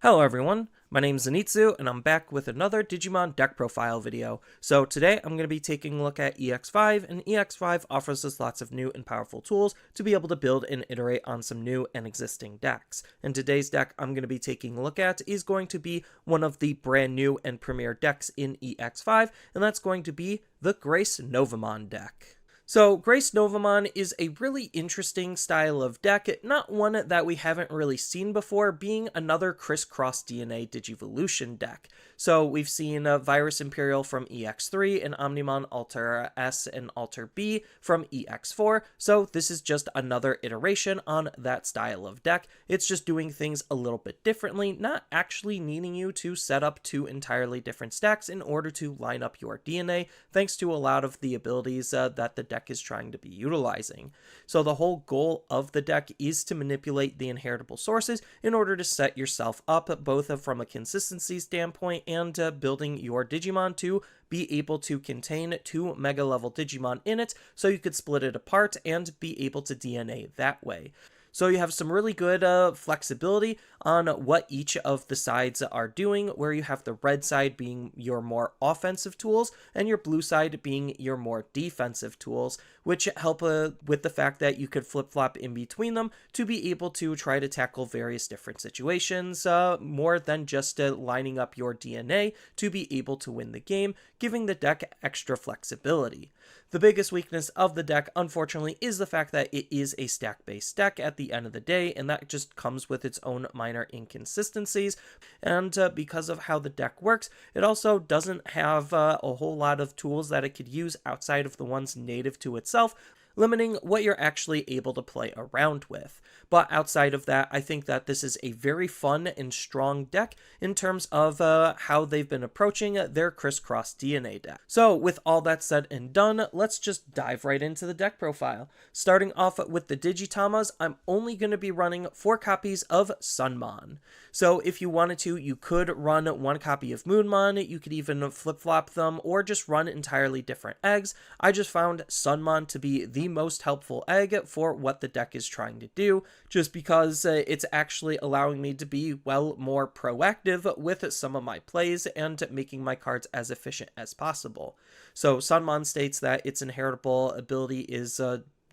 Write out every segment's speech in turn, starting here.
Hello everyone, my name is Zenitsu, and I'm back with another Digimon deck profile video. So today I'm going to be taking a look at EX05, and EX5 offers us lots of new and powerful tools to be able to build and iterate on some new and existing decks. And today's deck I'm going to be taking a look at is going to be one of the brand new and premier decks in EX5, and that's going to be the Gracenova deck. So, Gracenova is a really interesting style of deck, not one that we haven't really seen before, being another crisscross DNA Digivolution deck. So, we've seen Virus Imperial from EX3 and Omnimon Alter S and Alter B from EX4, so this is just another iteration on that style of deck. It's just doing things a little bit differently, not actually needing you to set up two entirely different stacks in order to line up your DNA, thanks to a lot of the abilities that the deck is trying to be utilizing. So the whole goal of the deck is to manipulate the inheritable sources in order to set yourself up both from a consistency standpoint and building your Digimon to be able to contain two mega level Digimon in it, so you could split it apart and be able to DNA that way. So you have some really good flexibility on what each of the sides are doing, where you have the red side being your more offensive tools and your blue side being your more defensive tools, which help with the fact that you could flip-flop in between them to be able to try to tackle various different situations, more than just lining up your DNA to be able to win the game, giving the deck extra flexibility. The biggest weakness of the deck, unfortunately, is the fact that it is a stack-based deck at the end of the day, and that just comes with its own minor inconsistencies. And because of how the deck works, it also doesn't have a whole lot of tools that it could use outside of the ones native to itself, limiting what you're actually able to play around with. But outside of that, I think that this is a very fun and strong deck in terms of how they've been approaching their crisscross DNA deck. So with all that said and done, let's just dive right into the deck profile. Starting off with the Digitamers, I'm only going to be running 4 copies of Sunmon. So if you wanted to, you could run 1 copy of Moonmon, you could even flip-flop them, or just run entirely different eggs. I just found Sunmon to be the most helpful egg for what the deck is trying to do, just because it's actually allowing me to be, well, more proactive with some of my plays and making my cards as efficient as possible. So Sunmon states that its inheritable ability is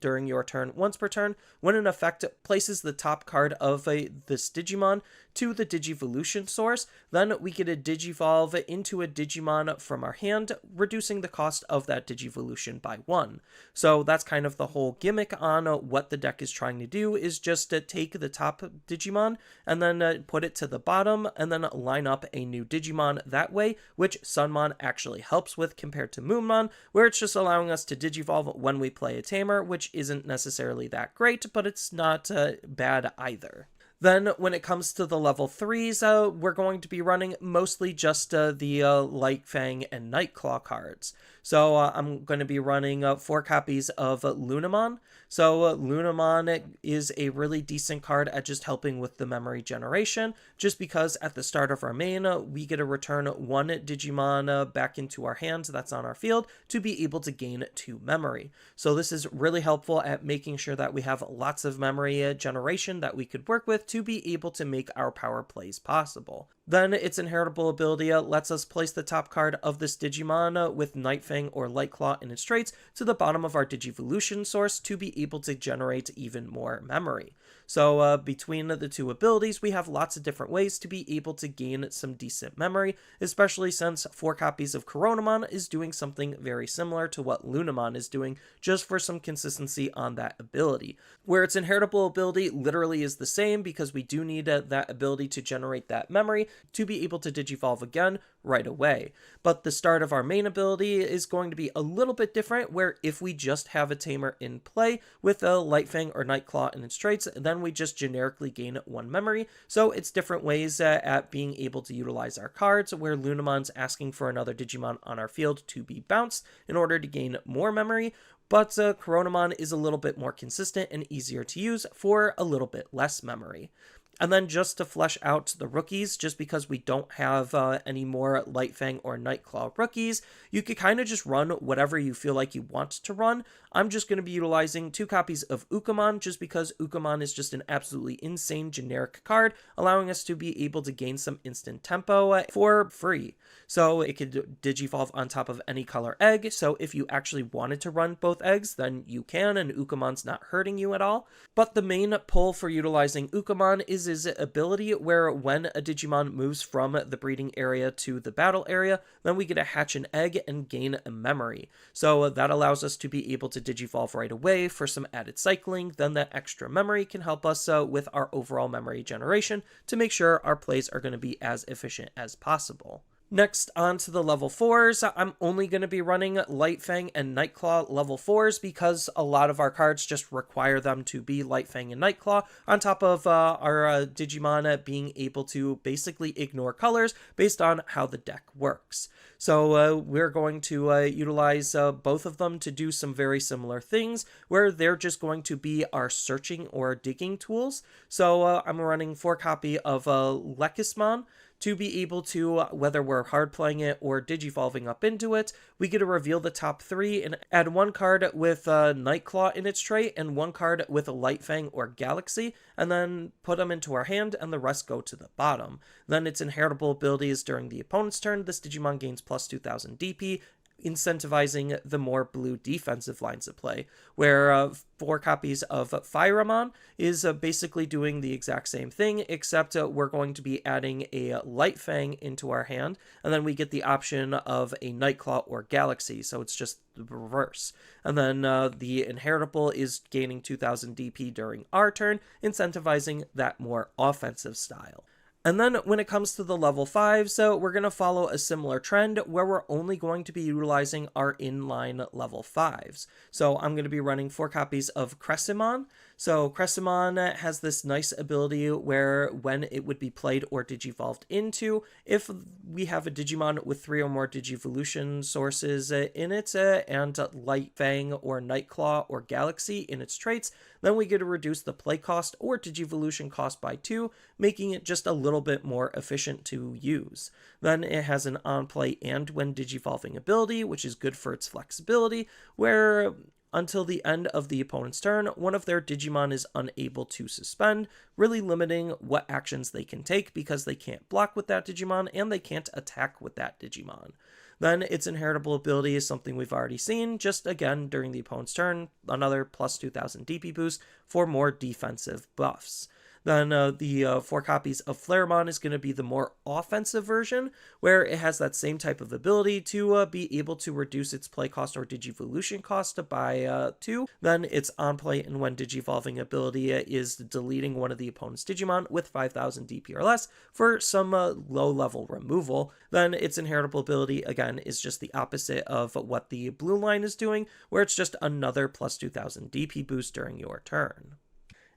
during your turn once per turn, when an effect places the top card of this Digimon to the Digivolution source, then we get a Digivolve into a Digimon from our hand, reducing the cost of that Digivolution by 1. So that's kind of the whole gimmick on what the deck is trying to do, is just to take the top Digimon and then put it to the bottom and then line up a new Digimon that way, which Sunmon actually helps with compared to Moonmon, where it's just allowing us to Digivolve when we play a Tamer, which isn't necessarily that great, but it's not bad either. Then, when it comes to the level 3s, we're going to be running mostly just the Light Fang and Nightclaw cards. So I'm going to be running 4 copies of Lunamon. So Lunamon is a really decent card at just helping with the memory generation, just because at the start of our main, we get to return 1 Digimon back into our hands that's on our field to be able to gain 2 memory. So this is really helpful at making sure that we have lots of memory generation that we could work with to be able to make our power plays possible. Then its inheritable ability lets us place the top card of this Digimon with Nightfang or Lightclaw in its traits to the bottom of our Digivolution source to be able to generate even more memory. So between the two abilities, we have lots of different ways to be able to gain some decent memory, especially since 4 copies of Coronamon is doing something very similar to what Lunamon is doing, just for some consistency on that ability. Where its inheritable ability literally is the same, because we do need that ability to generate that memory to be able to Digivolve again right away. But the start of our main ability is going to be a little bit different, where if we just have a Tamer in play with a Lightfang or Nightclaw in its traits, then we just generically gain 1 memory. So it's different ways at being able to utilize our cards, where Lunamon's asking for another Digimon on our field to be bounced in order to gain more memory, but Coronamon is a little bit more consistent and easier to use for a little bit less memory. And then just to flesh out the rookies, just because we don't have any more Light Fang or Nightclaw rookies, you could kind of just run whatever you feel like you want to run. I'm just going to be utilizing 2 copies of Ukamon, just because Ukamon is just an absolutely insane generic card, allowing us to be able to gain some instant tempo for free. So it could Digivolve on top of any color egg, so if you actually wanted to run both eggs, then you can, and Ukamon's not hurting you at all. But the main pull for utilizing Ukamon is his ability where when a Digimon moves from the breeding area to the battle area, then we get to hatch an egg and gain a memory. So that allows us to be able to Digivolve right away for some added cycling. Then that extra memory can help us with our overall memory generation to make sure our plays are going to be as efficient as possible. Next, on to the level 4s. I'm only going to be running Light Fang and Nightclaw level 4s because a lot of our cards just require them to be Light Fang and Nightclaw, on top of our Digimon being able to basically ignore colors based on how the deck works. So we're going to utilize both of them to do some very similar things, where they're just going to be our searching or digging tools. So I'm running 4 copy of Lekismon, to be able to, whether we're hard playing it or digivolving up into it, we get to reveal the top 3 and add 1 card with Nightclaw in its trait and 1 card with a Light Fang or Galaxy, and then put them into our hand, and the rest go to the bottom. Then its inheritable abilities during the opponent's turn. This Digimon gains plus 2000 DP, incentivizing the more blue defensive lines of play, where 4 copies of Phyramon is basically doing the exact same thing, except we're going to be adding a Light Fang into our hand, and then we get the option of a Nightclaw or Galaxy, so it's just the reverse. And then the inheritable is gaining 2000 DP during our turn, incentivizing that more offensive style. And then when it comes to the level 5, so we're going to follow a similar trend where we're only going to be utilizing our inline level 5s. So I'm going to be running 4 copies of Gracenova. So Gracenova has this nice ability where when it would be played or digivolved into, if we have a Digimon with 3 or more Digivolution sources in it, and Light Fang or Nightclaw or Galaxy in its traits, then we get to reduce the play cost or Digivolution cost by 2, making it just a little bit more efficient to use. Then it has an on-play and when digivolving ability, which is good for its flexibility, where until the end of the opponent's turn, one of their Digimon is unable to suspend, really limiting what actions they can take because they can't block with that Digimon and they can't attack with that Digimon. Then its inheritable ability is something we've already seen, just again during the opponent's turn, another plus 2000 DP boost for more defensive buffs. Then the 4 copies of Flareon is going to be the more offensive version, where it has that same type of ability to be able to reduce its play cost or Digivolution cost by 2. Then its on-play and when digivolving ability is deleting one of the opponent's Digimon with 5000 DP or less for some low-level removal. Then its inheritable ability, again, is just the opposite of what the blue line is doing, where it's just another plus 2000 DP boost during your turn.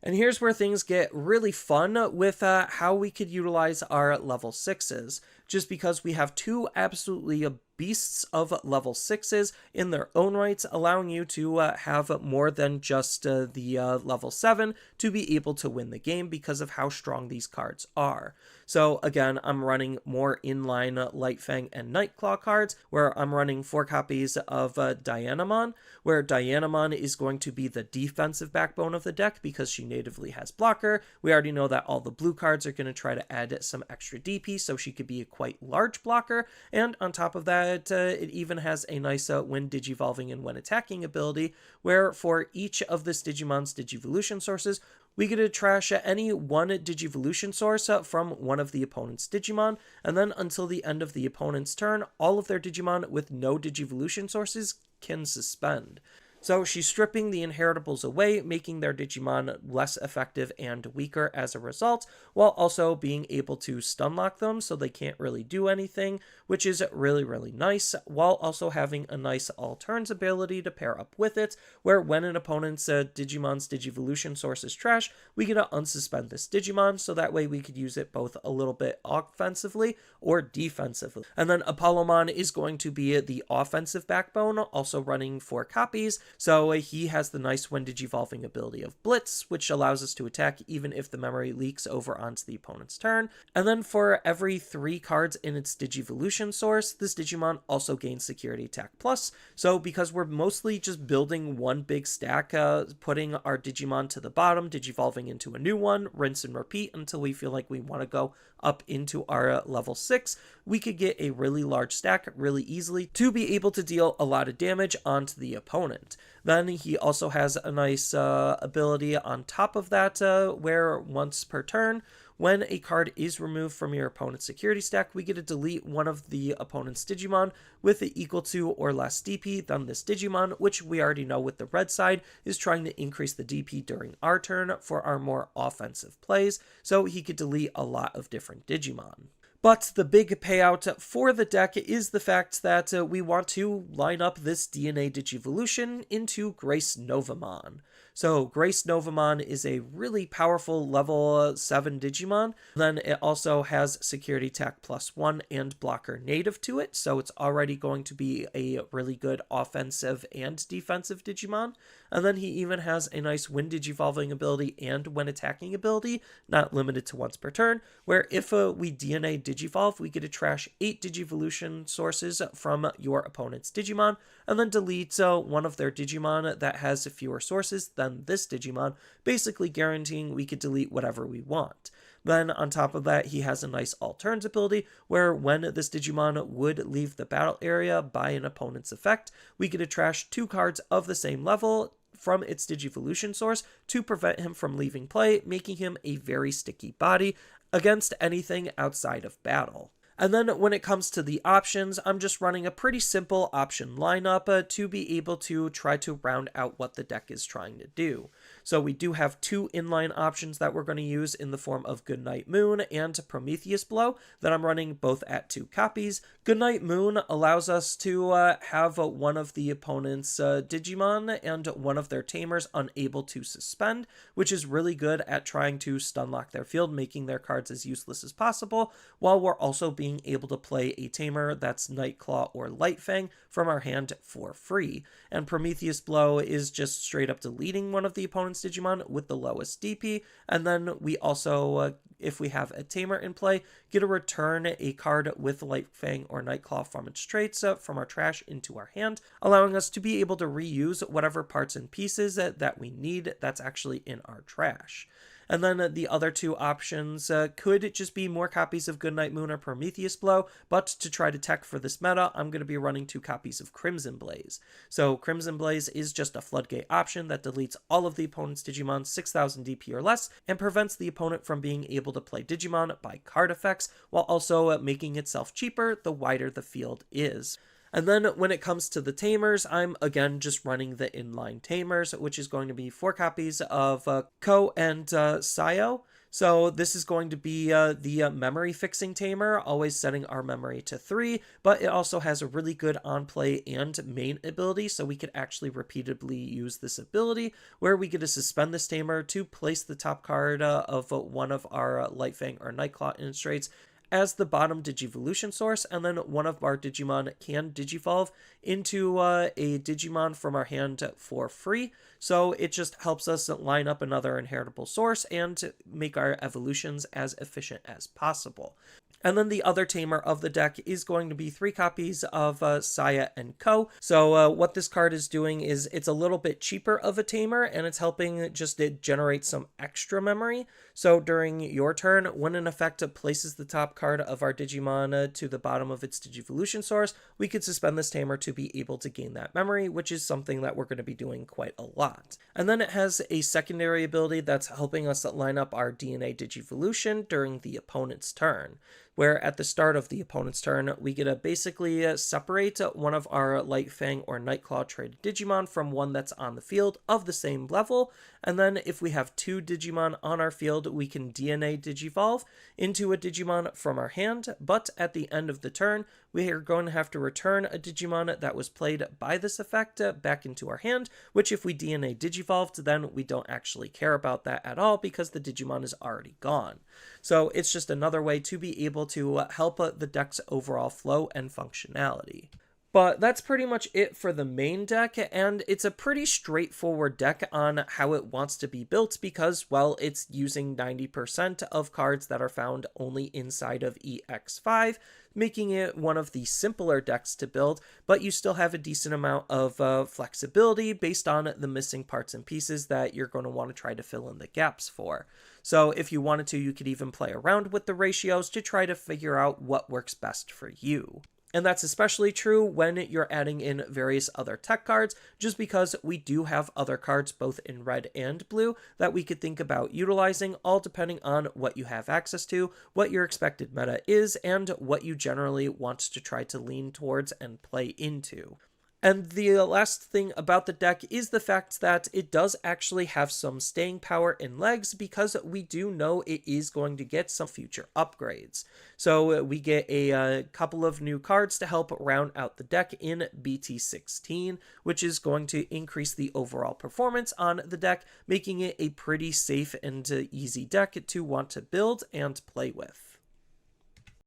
And here's where things get really fun with how we could utilize our level 6s, just because we have 2 absolutely beasts of level 6s in their own rights, allowing you to have more than just the level 7 to be able to win the game because of how strong these cards are. So again, I'm running more inline Light Fang and Nightclaw cards, where I'm running 4 copies of Dianamon, where Dianamon is going to be the defensive backbone of the deck because she natively has blocker. We already know that all the blue cards are going to try to add some extra DP, so she could be a quite large blocker, and on top of that, it even has a nice when digivolving and when attacking ability, where for each of this Digimon's Digivolution sources, we get to trash any one Digivolution source from one of the opponent's Digimon, and then until the end of the opponent's turn, all of their Digimon with no Digivolution sources can suspend. So she's stripping the inheritables away, making their Digimon less effective and weaker as a result, while also being able to stun lock them so they can't really do anything, which is really, really nice, while also having a nice all turns ability to pair up with it, where when an opponent's Digimon's Digivolution source is trash, we get to unsuspend this Digimon, so that way we could use it both a little bit offensively or defensively. And then Apollomon is going to be the offensive backbone, also running 4 copies, So he has the nice when digivolving ability of Blitz, which allows us to attack even if the memory leaks over onto the opponent's turn. And then for every 3 cards in its Digivolution source, this Digimon also gains Security Attack Plus. So because we're mostly just building one big stack, putting our Digimon to the bottom, digivolving into a new one, rinse and repeat until we feel like we want to go up into our level 6, we could get a really large stack really easily to be able to deal a lot of damage onto the opponent. Then he also has a nice ability on top of that where once per turn, when a card is removed from your opponent's security stack, we get to delete one of the opponent's Digimon with equal to or less DP than this Digimon, which we already know with the red side is trying to increase the DP during our turn for our more offensive plays, so he could delete a lot of different Digimon. But the big payout for the deck is the fact that we want to line up this DNA Digivolution into Gracenovamon. So Gracenovamon is a really powerful level 7 Digimon. Then it also has Security Attack +1 and Blocker native to it, so it's already going to be a really good offensive and defensive Digimon. And then he even has a nice when digivolving ability and when attacking ability, not limited to once per turn, where if we DNA digivolve, we get to trash 8 Digivolution sources from your opponent's Digimon, and then delete one of their Digimon that has fewer sources than this Digimon, basically guaranteeing we could delete whatever we want. Then on top of that, he has a nice all turns ability where when this Digimon would leave the battle area by an opponent's effect, we get to trash 2 cards of the same level from its Digivolution source to prevent him from leaving play, making him a very sticky body against anything outside of battle. And then when it comes to the options, I'm just running a pretty simple option lineup to be able to try to round out what the deck is trying to do. So we do have 2 inline options that we're going to use in the form of Goodnight Moon and Prometheus Blow that I'm running both at 2 copies. Goodnight Moon allows us to have one of the opponent's Digimon and one of their Tamers unable to suspend, which is really good at trying to stun lock their field, making their cards as useless as possible, while we're also being able to play a Tamer that's Nightclaw or Lightfang from our hand for free. And Prometheus Blow is just straight up deleting one of the opponent's Digimon with the lowest DP, and then we also, if we have a Tamer in play, get to return a card with Lightfang or Nightclaw from its traits from our trash into our hand, allowing us to be able to reuse whatever parts and pieces that we need that's actually in our trash. And then the other 2 options could just be more copies of Goodnight Moon or Prometheus Blow, but to try to tech for this meta, I'm going to be running 2 copies of Crimson Blaze. So Crimson Blaze is just a floodgate option that deletes all of the opponent's Digimon 6000 DP or less, and prevents the opponent from being able to play Digimon by card effects, while also making itself cheaper the wider the field is. And then when it comes to the Tamers, I'm again just running the inline Tamers, which is going to be 4 copies of Ko and Sayo. So this is going to be the memory fixing Tamer, always setting our memory to 3, but it also has a really good on-play and main ability, so we could actually repeatedly use this ability, where we get to suspend this Tamer to place the top card of one of our Lightfang or Nightclaw in its traits as the bottom Digivolution source, and then one of our Digimon can digivolve into a Digimon from our hand for free. So it just helps us line up another inheritable source and make our evolutions as efficient as possible. And then the other Tamer of the deck is going to be 3 copies of Saya and Ko. So what this card is doing is it's a little bit cheaper of a Tamer, and it's helping just generate some extra memory. So during your turn, when an effect places the top card of our Digimon to the bottom of its Digivolution source, we could suspend this Tamer to be able to gain that memory, which is something that we're going to be doing quite a lot. And then it has a secondary ability that's helping us line up our DNA Digivolution during the opponent's turn, where at the start of the opponent's turn, we get to basically separate one of our Lightfang or Nightclaw traded Digimon from one that's on the field of the same level, and then if we have 2 Digimon on our field, we can DNA Digivolve into a Digimon from our hand, but at the end of the turn, we are going to have to return a Digimon that was played by this effect back into our hand, which if we DNA Digivolved, then we don't actually care about that at all because the Digimon is already gone. So it's just another way to be able to help the deck's overall flow and functionality. But that's pretty much it for the main deck, and it's a pretty straightforward deck on how it wants to be built because, well, it's using 90% of cards that are found only inside of EX5, making it one of the simpler decks to build, but you still have a decent amount of flexibility based on the missing parts and pieces that you're going to want to try to fill in the gaps for. So if you wanted to, you could even play around with the ratios to try to figure out what works best for you. And that's especially true when you're adding in various other tech cards, just because we do have other cards both in red and blue that we could think about utilizing, all depending on what you have access to, what your expected meta is, and what you generally want to try to lean towards and play into. And the last thing about the deck is the fact that it does actually have some staying power in legs because we do know it is going to get some future upgrades. So we get a couple of new cards to help round out the deck in BT16, which is going to increase the overall performance on the deck, making it a pretty safe and easy deck to want to build and play with.